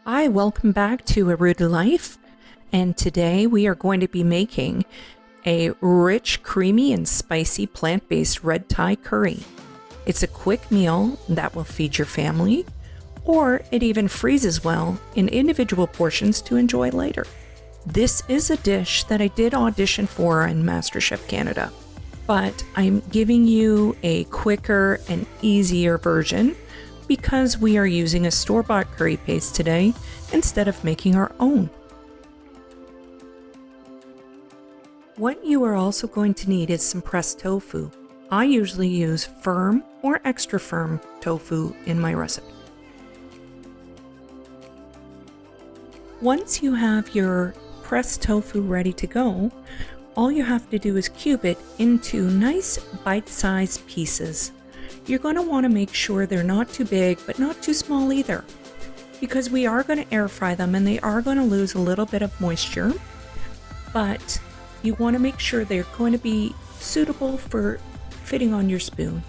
Hi, welcome back to A Rooted Life, and today we are going to be making a rich, creamy, and spicy plant-based red Thai curry. It's a quick meal that will feed your family, or it even freezes well in individual portions to enjoy later. This is a dish that I did audition for in Masterchef Canada, but I'm giving you a quicker and easier version because we are using a store-bought curry paste today instead of making our own. What you are also going to need is some pressed tofu. I usually use firm or extra firm tofu in my recipe. Once you have your pressed tofu ready to go, all you have to do is cube it into nice bite-sized pieces. You're going to want to make sure they're not too big, but not too small either, because we are going to air fry them and they are going to lose a little bit of moisture, but you want to make sure they're going to be suitable for fitting on your spoon.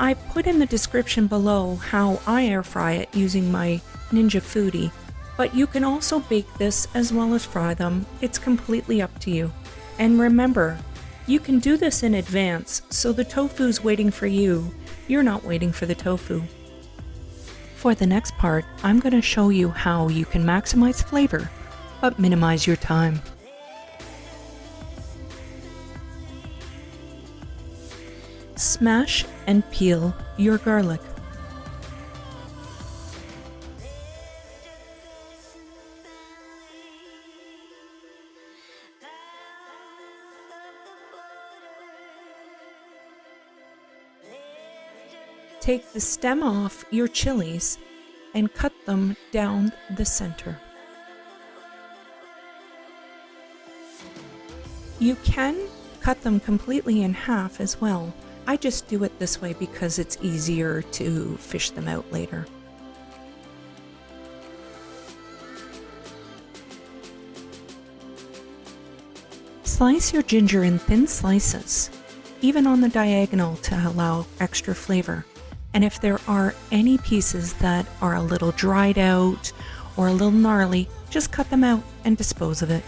I put in the description below how I air fry it using my Ninja Foodie, but you can also bake this as well as fry them. It's completely up to you. And remember, you can do this in advance, so the tofu's waiting for you. You're not waiting for the tofu. For the next part, I'm going to show you how you can maximize flavor, but minimize your time. Smash and peel your garlic. Take the stem off your chilies and cut them down the center. You can cut them completely in half as well. I just do it this way because it's easier to fish them out later. Slice your ginger in thin slices, even on the diagonal, to allow extra flavor. And if there are any pieces that are a little dried out or a little gnarly, just cut them out and dispose of it.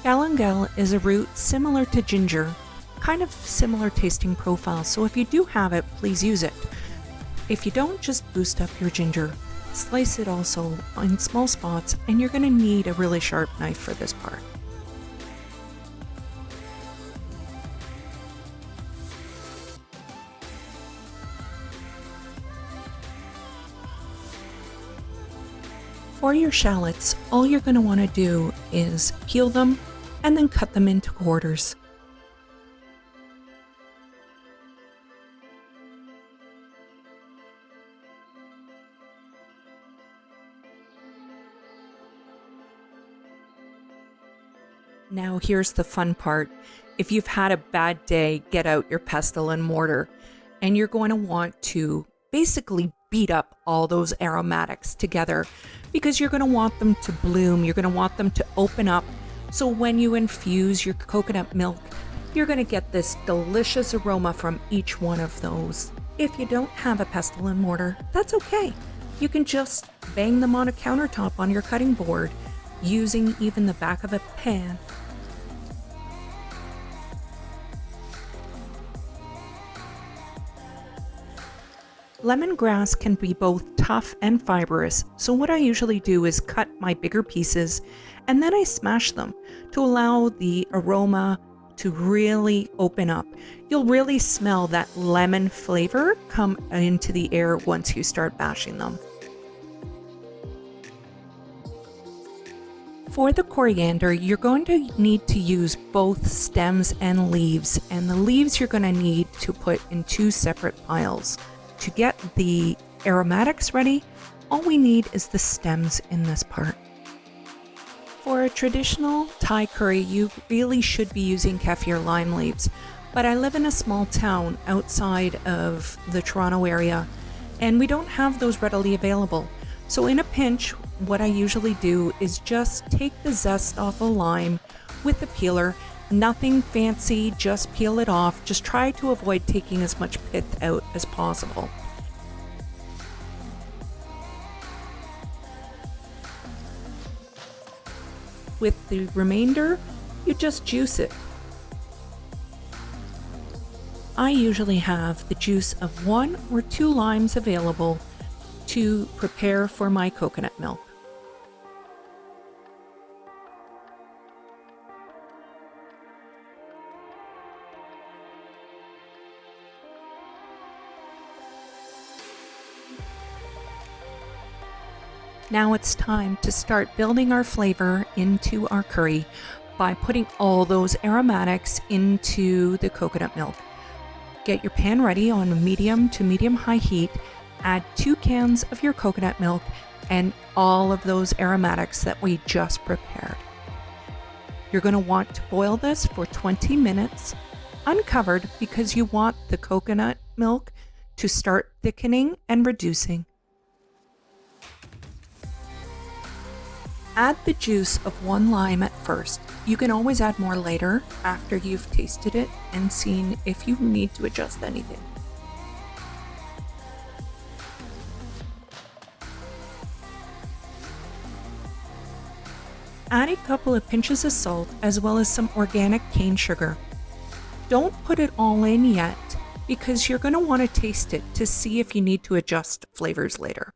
Galangal is a root similar to ginger, kind of similar tasting profile, so if you do have it, please use it. If you don't, just boost up your ginger. Slice it also in small spots, and you're going to need a really sharp knife for this part. For your shallots, all you're going to want to do is peel them and then cut them into quarters. Now here's the fun part. If you've had a bad day, get out your pestle and mortar, and you're going to want to basically beat up all those aromatics together because you're going to want them to bloom. You're going to want them to open up. So when you infuse your coconut milk, you're going to get this delicious aroma from each one of those. If you don't have a pestle and mortar, that's okay. You can just bang them on a countertop on your cutting board using even the back of a pan. Lemongrass can be both tough and fibrous, so what I usually do is cut my bigger pieces and then I smash them to allow the aroma to really open up. You'll really smell that lemon flavor come into the air once you start bashing them. For the coriander, you're going to need to use both stems and leaves, and the leaves you're going to need to put in two separate piles. To get the aromatics ready, all we need is the stems in this part. For a traditional Thai curry, you really should be using kaffir lime leaves, but I live in a small town outside of the Toronto area, and we don't have those readily available. So in a pinch, what I usually do is just take the zest off a lime with the peeler. Nothing fancy, just peel it off. Just try to avoid taking as much pith out as possible. With the remainder, you just juice it. I usually have the juice of 1 or 2 limes available to prepare for my coconut milk. Now it's time to start building our flavor into our curry by putting all those aromatics into the coconut milk. Get your pan ready on a medium to medium-high heat. Add 2 cans of your coconut milk and all of those aromatics that we just prepared. You're going to want to boil this for 20 minutes uncovered because you want the coconut milk to start thickening and reducing. Add the juice of 1 lime at first. You can always add more later after you've tasted it and seen if you need to adjust anything. Add a couple of pinches of salt as well as some organic cane sugar. Don't put it all in yet because you're going to want to taste it to see if you need to adjust flavors later.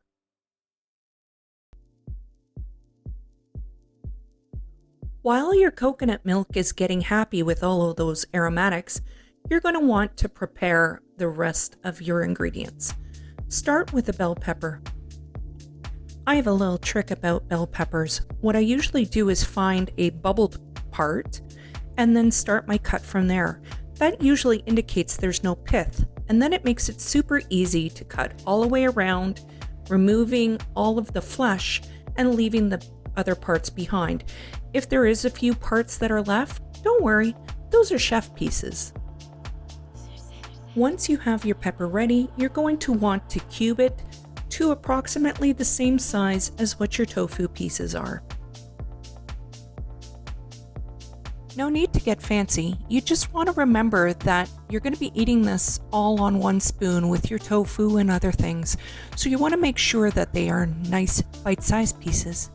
While your coconut milk is getting happy with all of those aromatics, you're going to want to prepare the rest of your ingredients. Start with the bell pepper. I have a little trick about bell peppers. What I usually do is find a bubbled part and then start my cut from there. That usually indicates there's no pith, and then it makes it super easy to cut all the way around, removing all of the flesh and leaving the other parts behind. If there is a few parts that are left, don't worry, those are chef pieces. Once you have your pepper ready, you're going to want to cube it to approximately the same size as what your tofu pieces are. No need to get fancy, you just want to remember that you're going to be eating this all on 1 spoon with your tofu and other things, so you want to make sure that they are nice bite-sized pieces.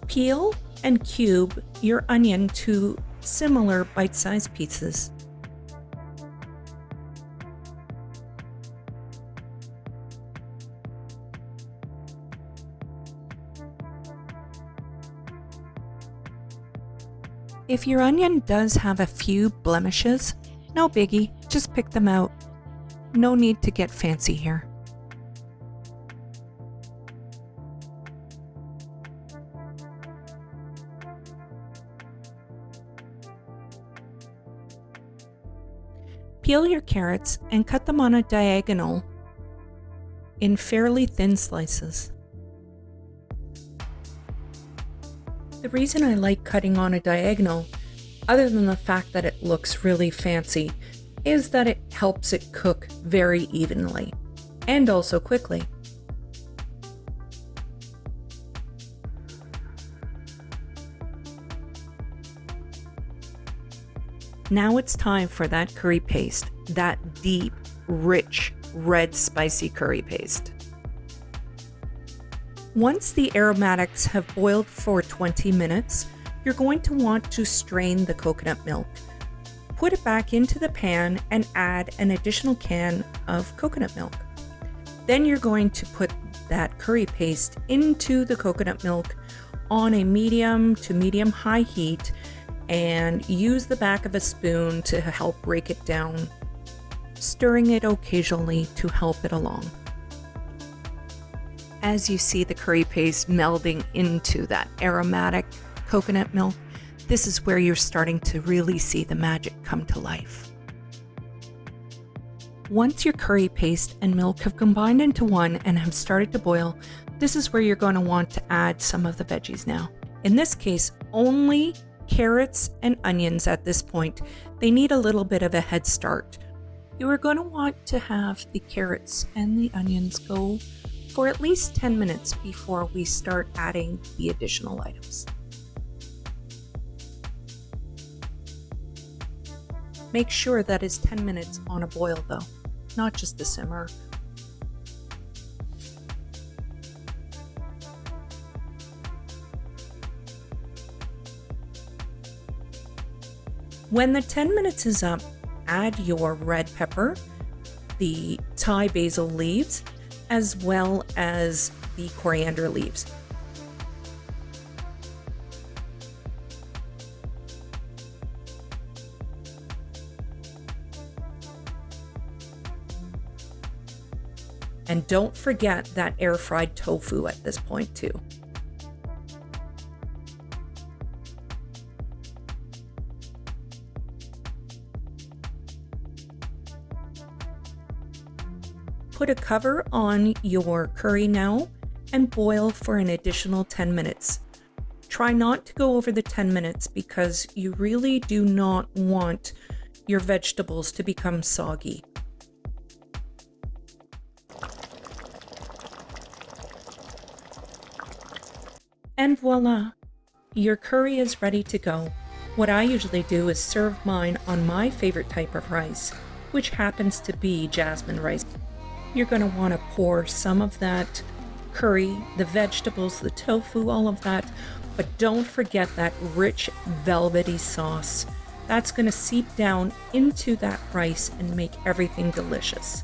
Peel and cube your onion to similar bite-sized pieces. If your onion does have a few blemishes, no biggie, just pick them out. No need to get fancy here. Peel your carrots and cut them on a diagonal in fairly thin slices. The reason I like cutting on a diagonal, other than the fact that it looks really fancy, is that it helps it cook very evenly and also quickly. Now it's time for that curry paste, that deep, rich, red spicy curry paste. Once the aromatics have boiled for 20 minutes, you're going to want to strain the coconut milk. Put it back into the pan and add an additional can of coconut milk. Then you're going to put that curry paste into the coconut milk on a medium to medium-high heat and use the back of a spoon to help break it down, stirring it occasionally to help it along. As you see the curry paste melding into that aromatic coconut milk, this is where you're starting to really see the magic come to life. Once your curry paste and milk have combined into one and have started to boil, this is where you're going to want to add some of the veggies now. In this case, only carrots and onions at this point. They need a little bit of a head start. You are going to want to have the carrots and the onions go for at least 10 minutes before we start adding the additional items. Make sure that is 10 minutes on a boil though. not just a simmer. When the 10 minutes is up, add your red pepper, the Thai basil leaves, as well as the coriander leaves. And don't forget that air-fried tofu at this point too. Put a cover on your curry now and boil for an additional 10 minutes. Try not to go over the 10 minutes because you really do not want your vegetables to become soggy. And voila, your curry is ready to go. What I usually do is serve mine on my favorite type of rice, which happens to be jasmine rice. You're going to want to pour some of that curry, the vegetables, the tofu, all of that, but don't forget that rich velvety sauce. That's going to seep down into that rice and make everything delicious.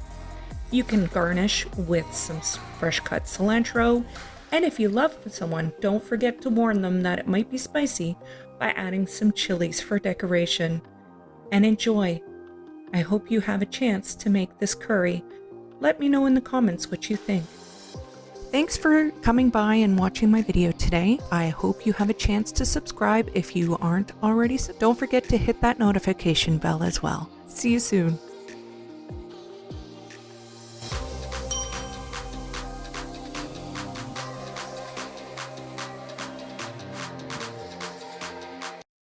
You can garnish with some fresh cut cilantro, and if you love someone, don't forget to warn them that it might be spicy by adding some chilies for decoration. And enjoy. I hope you have a chance to make this curry. Let me know in the comments what you think. Thanks for coming by and watching my video today. I hope you have a chance to subscribe if you aren't already. Don't forget to hit that notification bell as well. See you soon.